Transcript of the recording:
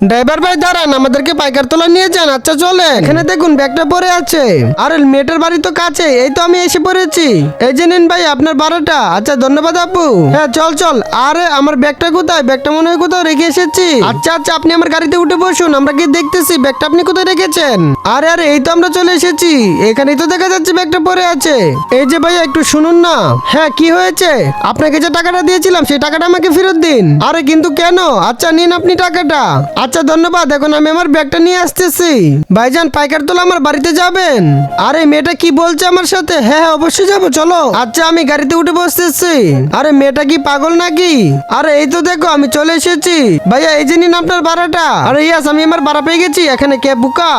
Driver ভাই দাঁড়ান, আমাদেরকে পাইকার তোলা নিয়ে যান। আচ্ছা চলে, এখানে দেখুন ব্যাগটা পড়ে আছে। আরে মেয়েটার বাড়ি তো কাছে, এই তো আমি এসে পড়েছি। এই যে নিন ভাই আপনার ভাড়াটা। আচ্ছা ধন্যবাদ আপু। হ্যাঁ চল চল। আরে আমার ব্যাগটা কোথায়? ব্যাগটা মনে হয় কোথাও রেখে এসেছি। আচ্ছা আচ্ছা আপনি আমার গাড়িতে উঠে বসুন, আমরা গিয়ে দেখতেছি ব্যাগটা আপনি কোথায় রেখেছেন। আরে আরে এই তো আমরা চলে এসেছি, এখানেই তো দেখা যাচ্ছে ব্যাগটা পড়ে আছে। এই যে ভাইয়া একটু শুনুন না। হ্যাঁ কি হয়েছে? আপনাকে যে টাকাটা দিয়েছিলাম সেই টাকাটা আমাকে ফেরত দিন। আরে কিন্তু কেন? আচ্ছা নিন আপনি টাকাটা। আচ্ছা ধন্যবাদ, এখন আমি আমার ব্যাগটা নিয়ে আসতেছি। ভাইজান পাইকার তোলা আমার বাড়িতে যাবেন? আরে মেয়েটা কি বলছে আমার সাথে? হ্যাঁ হ্যাঁ অবশ্যই যাবো, চলো। আচ্ছা আমি গাড়িতে উঠে বসতেছি। আরে মেয়েটা কি পাগল নাকি? আরে এই তো দেখো আমি চলে এসেছি। ভাইয়া এই যে নিন আপনার ভাড়াটা। আরে ইয়াস আমি আমার ভাড়া পেয়ে গেছি, এখানে কে বুকা?